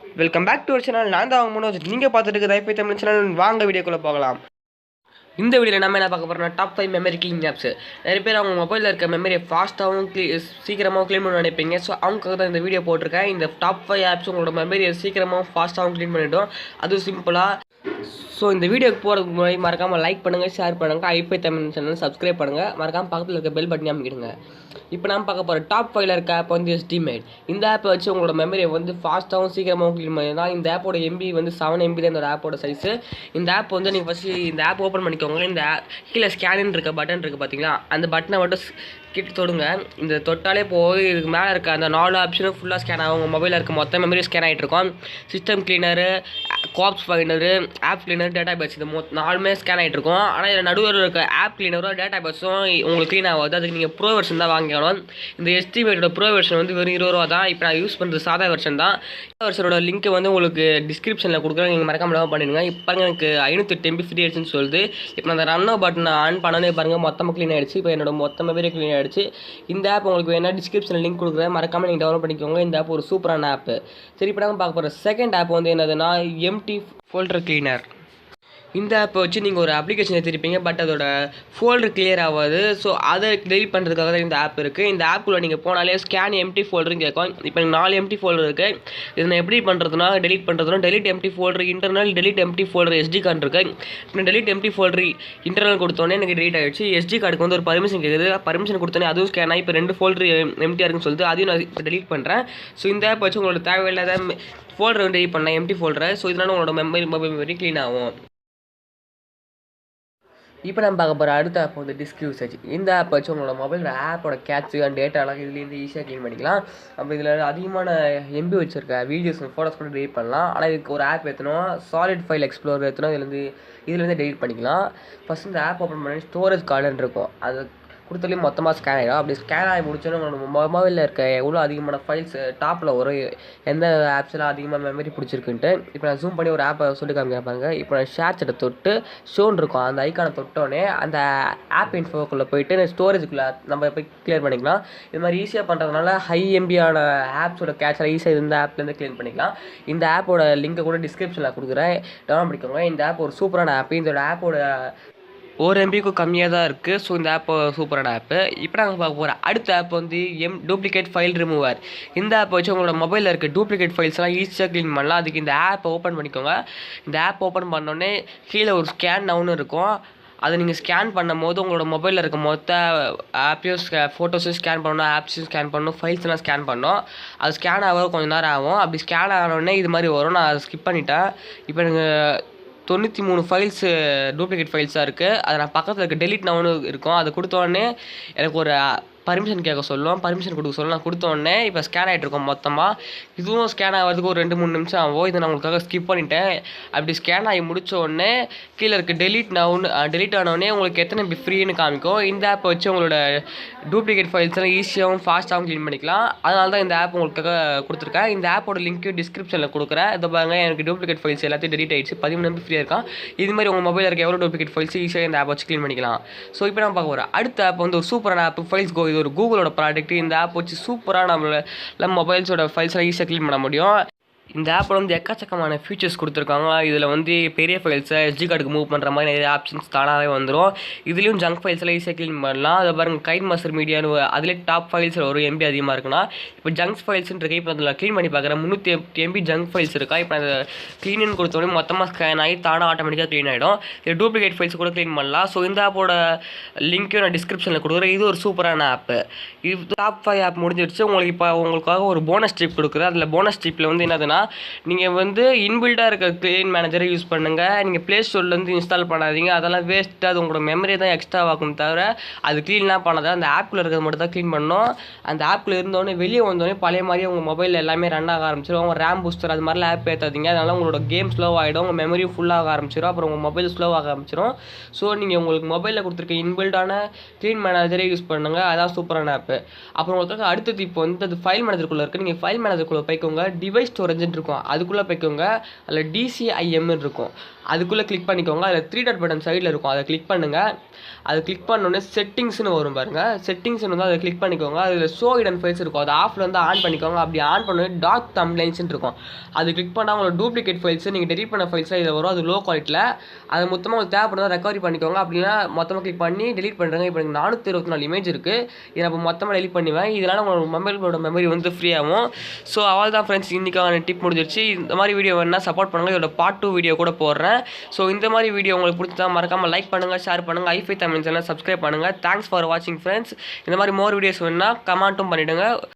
Welcome back to our channel. நான் தான் அவங்க முன்னோஜ். நீங்கள் பார்த்துட்டு இருக்க ஐபி தமிழ் சேனல். வாங்க வீடியோக்குள்ளே போகலாம். இந்த வீடியோவில் நம்ம என்ன பார்க்க போகிறோம்னா டாப் 5 மெமரி க்ளீன் ஆப்ஸ். நிறைய பேர் அவங்க மொபைலில் இருக்க மெமரியை ஃபாஸ்ட்டாகவும் சீக்கிரமாக க்ளீன் பண்ண நினைப்பீங்க. ஸோ அவங்களுக்காக தான் இந்த வீடியோ போட்டிருக்கேன். இந்த டாப் 5 ஆப்ஸ் உங்களோட மெமரியை சீக்கிரமாகவும் ஃபாஸ்ட்டாகவும் க்ளீன் பண்ணிவிடும். அதுவும் சிம்பிளாக. ஸோ இந்த வீடியோக்கு போகிறதுக்கு முன்னாடி மறக்காமல் லைக் பண்ணுங்கள், ஷேர் பண்ணுங்கள், ஐபி தமிழ் சேனல் சப்ஸ்கிரைப் பண்ணுங்கள், மறக்காமல் பக்கத்தில் இருக்க பெல் பட்டன் அமைக்கிடுங்க. இப்போ நம்ம பார்க்க போகிற டாப் 5 இருக்க ஆப் வந்து எஸ்டிமேட். இந்த ஆப்பை வச்சு உங்களோட மெமரியை வந்து ஃபாஸ்ட்டாகவும் சீக்கிரமாகவும் க்ளீன் பண்ணிடலாம். இந்த ஆப்போட எம்பி வந்து 7 MB தான் இந்த ஆப்போட சைஸு. இந்த ஆப் வந்து நீங்கள் ஃபஸ்ட்டு இந்த ஆப் ஓப்பன் பண்ணிக்கோங்க. இந்த கீழே ஸ்கேனின் இருக்க பட்டன் இருக்குது பார்த்தீங்களா, அந்த பட்டனை மட்டும் கிட்ட தொடுங்க. இந்த தொட்டாலே போய் இதுக்கு மேலே இருக்க அந்த 4 ஆப்ஷனும் ஃபுல்லாக ஸ்கேன் ஆகும். உங்கள் மொபைலில் இருக்க மொத்த மெமரி ஸ்கேன் ஆகிட்டு இருக்கும். சிஸ்டம் கிளீனரு, காப்ஸ் finder, app cleaner, database, இது 4மே ஸ்கேன் ஆகிட்டு இருக்கும். ஆனால் இதில் நடுவில் இருக்க ஆப் கிளீனரும் டேட்டா பேஸும் உங்களுக்கு க்ளீன் ஆகாது. அதுக்கு நீங்கள் ப்ரோ வெர்ஷன் தான் வாங்கிக்கணும். இந்த எஸ்டிமேட்டோட ப்ரோ வெர்ஷன் வந்து வெறும் 20 ரூபா தான். இப்போ நான் யூஸ் பண்ணுறது சாதா வெர்ஷன் தான். சாதா வெர்ஷனோட லிங்க் வந்து உங்களுக்கு டிஸ்கிரிப்ஷனில் கொடுக்குறேன். நீங்கள் மறக்காம டவுன்லோட் பண்ணிடுங்க. இப்போ எனக்கு 508 MB ஃப்ரீ ஆயிடுச்சுன்னு சொல்லுது. இப்போ நான் அந்த ரன்னோ பட்டனை ஆன் பண்ணனே பாருங்கள், மொத்தமாக க்ளீன் ஆகிடுச்சு. இப்போ என்னோட மொத்த மெமரி க்ளீன் ஆகிடுச்சு. இந்த ஆப் உங்களுக்கு வேணால் டிஸ்கிரிப்ஷனில் லிங்க் கொடுக்குறேன், மறக்காமல் நீங்கள் டவுன்லோட் பண்ணிக்கோங்க. இந்த ஆப் ஒரு சூப்பரான ஆப். சரி, இப்போ நாங்கள் பார்க்க போகிற செகண்ட் ஆப் வந்து என்னதுன்னா எம்டி ஃபோல்டர் கிளீனர். இந்த ஆப்பை வச்சு நீங்கள் ஒரு அப்ளிகேஷன் எடுத்துருப்பீங்க, பட் அதோட ஃபோல்டர் கிளியர் ஆகாது. ஸோ அதை டெலிட் பண்ணுறதுக்காக தான் இந்த ஆப் இருக்குது. இந்த ஆப்புக்குள்ளே நீங்கள் போனாலே ஸ்கேன் எம்டி ஃபோல்டர்னு கேட்கும். இப்போ 4 எம்டி ஃபோல்டர் இருக்குது. இதை நான் எப்படி பண்ணுறதுனா டெலிட் பண்ணுறதுனா delete empty folder internal, delete empty folder SD card இருக்குது. இப்போ டெலிட் எம்டி ஃபோல்டர் இன்டர்னல் கொடுத்தோன்னே எனக்கு டெலிட் ஆகிடுச்சு. எஸ்டி கார்டுக்கு வந்து ஒரு பர்மிஷன் கேட்குது. பர்மிஷன் கொடுத்தோன்னே அதுவும் ஸ்கேன் ஆகி இப்போ 2 ஃபோல்டர் எம்டியாக இருக்குன்னு சொல்லிட்டு அதையும் நான் இப்போ டெலிட் பண்ணுறேன். ஸோ இந்த ஆப் வச்சு உங்களோட தேவையில்லாத ஃபோல்டர் வந்து டெலிட் பண்ணலாம், எம்டி ஃபோல்டரை. ஸோ இதனால் உங்களோட மொபைல் மெமரி க்ளீன் ஆகும். இப்போ நம்ம பார்க்க போகிற அடுத்த ஆப் வந்து டிஸ்க் யூசேஜ். இந்த ஆப் வச்சு உங்களோட மொபைலோட ஆப்போட கேட்சு அண்ட் டேட்டாலாம் இதுலேருந்து ஈஸியாக க்ளீன் பண்ணிக்கலாம். அப்போ இதில் அதிகமான எம்பி வச்சுருக்க வீடியோஸ் ஃபோட்டோஸ் கூட டெலிட் பண்ணலாம். ஆனால் இதுக்கு ஒரு ஆப் ஏற்றணும், சாலிட் ஃபைல் எக்ஸ்ப்ளோர் ஏற்றணும். இதுலேருந்து டெலிட் பண்ணிக்கலாம். ஃபஸ்ட் இந்த ஆப் ஓப்பன் பண்ணி ஸ்டோரேஜ் கார்டுன்னு இருக்கும், அது கொடுத்தாலே மொத்தமாக ஸ்கேன் ஆகிடும். அப்படி ஸ்கேன் ஆகி முடிச்சோன்னா உங்களோட மொபைலில் இருக்க எவ்வளோ அதிகமான ஃபைல்ஸ் டாப்பில் வரும், எந்த ஆப்ஸ்லாம் அதிகமாக மெமரி பிடிச்சிருக்குன்ட்டு. இப்போ நான் ஜூம் பண்ணி ஒரு ஆப்பை சொல்லி காமிக்கிறேன் பாருங்கள். இப்போ நான் ஷேர் சட்டை தொட்டு ஷோன் இருக்கும், அந்த ஐக்கானை தொட்டோடனே அந்த ஆப் இன்ஃபோக்குள்ளே போயிட்டு ஸ்டோரேஜுக்குள்ளே நம்ம போய் கிளியர் பண்ணிக்கலாம். இது மாதிரி ஈஸியாக பண்ணுறதுனால ஹை எம்பியான ஆப்ஸோட கேட்சரை ஈஸியாக இந்த ஆப்லேருந்து க்ளீன் பண்ணிக்கலாம். இந்த ஆப்போட லிங்கை கூட டிஸ்கிரிப்ஷனில் கொடுக்குறேன், டவுன்லோட் பண்ணிக்கோங்க. இந்த ஆப் ஒரு சூப்பரான ஆப். இதோட ஆப்போட 1 MBக்கு கம்மியாக தான் இருக்குது. ஸோ இந்த ஆப் சூப்பரான ஆப்பு. இப்போ நாங்கள் பார்க்க போகிற அடுத்த ஆப் வந்து டூப்ளிகேட் ஃபைல் ரிமூவர். இந்த ஆப் வச்சு உங்களோட மொபைலில் இருக்க டூப்ளிகேட் ஃபைல்ஸ்லாம் ஈஸியாக க்ளீன் பண்ணலாம். அதுக்கு இந்த ஆப்பை ஓப்பன் பண்ணிக்கோங்க. இந்த ஆப் ஓப்பன் பண்ணோடனே கீழே ஒரு ஸ்கேன் நவுன்னு இருக்கும். அதை நீங்கள் ஸ்கேன் பண்ணும் போது உங்களோட மொபைலில் இருக்க மொத்த ஆப்பையும் ஃபோட்டோஸும் ஸ்கேன் பண்ணணும், ஆப்ஸையும் ஸ்கேன் பண்ணணும், ஃபைல்ஸ்லாம் ஸ்கேன் பண்ணணும். அது ஸ்கேன் ஆக கொஞ்சம் நேரம் ஆகும். அப்படி ஸ்கேன் ஆனோடனே இது மாதிரி வரும். நான் அதை ஸ்கிப் பண்ணிட்டேன். இப்போ எனக்கு 93 ஃபைல்ஸு டூப்ளிகேட் ஃபைல்ஸாக இருக்குது. அதை நான் பக்கத்தில் இருக்க டெலிட் நவுன்னு இருக்கும், அதை கொடுத்தோடனே எனக்கு ஒரு பர்மிஷன் கேட்க சொல்லுவோம், பர்மிஷன் கொடுக்க சொல்லுவோம். நான் கொடுத்தோடனே இப்போ ஸ்கேன் ஆகிட்டு இருக்கோம் மொத்தமாக. இதுவும் ஸ்கேன் ஆகிறதுக்கு ஒரு 2-3 நிமிஷம் ஆகும். இதை நான் உங்களுக்காக ஸ்கிப் பண்ணிட்டேன். அப்படி ஸ்கேன் ஆகி முடித்த உடனே கீழே இருக்க டெலிட் ஆனோடனே உங்களுக்கு எத்தனை MB ஃப்ரீன்னு காமிக்கும். இந்த ஆப்பை வச்சு உங்களோட டூப்ளிகேட் ஃபைல்ஸ்லாம் ஈஸியாகவும் ஃபாஸ்ட்டாகவும் க்ளீன் பண்ணிக்கலாம். அதனால தான் இந்த ஆப் உங்களுக்காக கொடுத்துருக்கேன். இந்த ஆப்போட லிங்க்கு டிஸ்கிரிப்ஷனில் கொடுக்குறேன். இதை பாருங்க, எனக்கு டூப்ளிகேட் ஃபைல்ஸ் எல்லாத்தையும் டெலிட் ஆகிடுச்சு. 13 MB ஃப்ரீயாக இருக்கான். இது மாதிரி உங்கள் மொபைலில் இருக்க எவ்வளோ டூப்ளிகேட் ஃபைல்ஸ் ஈஸியாக இந்த ஆப் வச்சு க்ளீன் பண்ணிக்கலாம். ஸோ இப்போ நம்ம பார்க்க போகிறோம் அடுத்த ஆப் வந்து ஒரு சூப்பரான ஆப், ஃபைல்ஸ் கோ. இது ஒரு கூகுளோட ப்ராடக்ட். இந்த ஆப் வச்சு சூப்பராக நம்மளோட மொபைல்ஸோட ஃபைல்ஸ்லாம் ஈஸியாக க்ளீன் பண்ண முடியும். இந்த ஆப்பில் வந்து எக்கச்சக்கமான ஃபீச்சர்ஸ் கொடுத்துருக்காங்க. இதில் வந்து பெரிய ஃபைல்ஸை எஸ்டி கார்டுக்கு மூவ் பண்ணுற மாதிரி நிறைய ஆப்ஷன்ஸ் தானாகவே வந்துடும். இதுலேயும் ஜங்க் ஃபைல்ஸ்லாம் ஈஸியாக க்ளீன் பண்ணலாம். அதை பாருங்கள், கைட் மாஸ்டர் மீடியான்னு அதிலே டாப் ஃபைல்ஸில் ஒரு MB அதிகமாக இருக்குன்னா இப்போ ஜங்க் ஃபைல்ஸ்ன்ற இப்போ அதில் க்ளீன் பண்ணி பார்க்குறேன். 308 MB ஜங்க் ஃபைல்ஸ் இருக்கா. இப்போ அதை க்ளீன் கொடுத்தோடனே மொத்தமாக ஸ்கேன் ஆகி தானாக ஆட்டோமேட்டிக்காக க்ளீன் ஆகிடும். இது டூப்ளிகேட் ஃபைல்ஸ் கூட க்ளீன் பண்ணலாம். ஸோ இந்த ஆப்போட லிங்க்கையும் நான் டிஸ்கிரிப்ஷனில் கொடுக்குறேன். இது ஒரு சூப்பரான ஆப்பு. இது டாப் 5 ஆப் முடிஞ்சிடுச்சு. உங்களுக்காக ஒரு போனஸ் ட்ரிப் கொடுக்குறேன். அதில் போனஸ் ட்ரிப்பில் வந்து என்னதுன்னா, நீங்கள் வந்து இன்பில்டாக இருக்க க்ளீன் மேனேஜரை யூஸ் பண்ணுங்கள். நீங்கள் ப்ளே ஸ்டோர்லேருந்து இன்ஸ்டால் பண்ணாதீங்க, அதெல்லாம் வேஸ்ட்டு. அது உங்களோட மெமரி தான் எக்ஸ்ட்ரா ஆகும் தவிர அது க்ளீன்லாம் பண்ணாத. அந்த ஆப்பில் இருக்கிறது மட்டும் தான் க்ளீன் பண்ணணும். அந்த ஆப்பில் இருந்தோடனே வெளியே வந்தோடனே பழைய மாதிரியே உங்கள் மொபைலில் எல்லாமே ரன் ஆக ஆரம்பிச்சிடும். உங்கள் ரேம் பூஸ்டர் அது மாதிரிலாம் ஆப் ஏற்றாதீங்க. அதனால் உங்களோட கேம் ஸ்லோ ஆகிடும், உங்கள் மெமரியும் ஃபுல்லாக ஆரம்பிச்சிடும், அப்புறம் உங்கள் மொபைல் ஸ்லோ ஆக ஆரம்பிச்சிடும். ஸோ நீங்கள் உங்களுக்கு மொபைலில் கொடுத்துருக்க இன்பில்டான க்ளீன் மேனேஜரே யூஸ் பண்ணுங்கள். அதான் சூப்பரான ஆப்பு. அப்புறம் உங்களுக்கு அடுத்தது இப்போ வந்து அது ஃபைல் மேனேஜருக்குள்ளே இருக்குது. நீங்கள் ஃபைல் மேனேஜருக்குள்ளே போய்க்கோங்க, டிவைஸ் ஸ்டோரேஜ்னு இருக்கும், அதுக்குள்ளே போய்க்கோங்க. அதில் DCIM இருக்கும். அதுக்குள்ளே கிளிக் பண்ணிக்கோங்க. அதில் 3 டாட் பட்டன் சைடில் இருக்கும், அதை கிளிக் பண்ணுங்கள். அது கிளிக் பண்ணோடனே செட்டிங்ஸ்னு வரும் பாருங்கள். செட்டிங்ஸ்னு வந்து அதை கிளிக் பண்ணிக்கோங்க. அதில் ஷோ ஹிடன் ஃபைல்ஸ் இருக்கும், அது ஆஃபில் வந்து ஆன் பண்ணிக்கோங்க. அப்படி ஆன் பண்ணோடனே டாட் தம்ப்லைன்ஸ்னு இருக்கும், அது கிளிக் பண்ணால் உங்களோட டூப்ளிகேட் ஃபைல்ஸ் நீங்கள் டெலிட் பண்ண ஃபைல்ஸாக இதில் வரும். அது லோ குவாலிட்டியில். அது மொத்தமாக உங்களுக்கு தேவைப்படுறதா ரெக்கவரி பண்ணிக்கோங்க. அப்படின்னா மொத்தமாக கிளிக் பண்ணி டெலிட் பண்ணுறேங்க. இப்போ எனக்கு 424 இமேஜ் இருக்குது. இதை நம்ம மொத்தமாக டெலிட் பண்ணுவேன். இதனால் உங்களோட மொபைலோட மெமரி வந்து ஃப்ரீ ஆகும். ஸோ அவள் தான் ஃப்ரெண்ட்ஸ், இன்றைக்கான டிப் முடிஞ்சிருச்சு. இந்த மாதிரி வீடியோ வேணால் சப்போர்ட் பண்ணுங்கள். இதோட பார்ட் 2 வீடியோ கூட போடுறேன். ஸோ இந்த மாதிரி வீடியோ உங்களுக்கு பிடிச்சா மறக்காமல் லைக் பண்ணுங்கள், ஷேர் பண்ணுங்கள், ஐஃபை தமிழ் சேனல் சப்ஸ்கிரைப் பண்ணுங்கள். தேங்க்ஸ் ஃபார் வாட்சிங் ஃப்ரெண்ட்ஸ். இந்த மாதிரி மோர் வீடியோஸ் வேணுன்னா கமெண்ட்டும் பண்ணிவிடுங்க.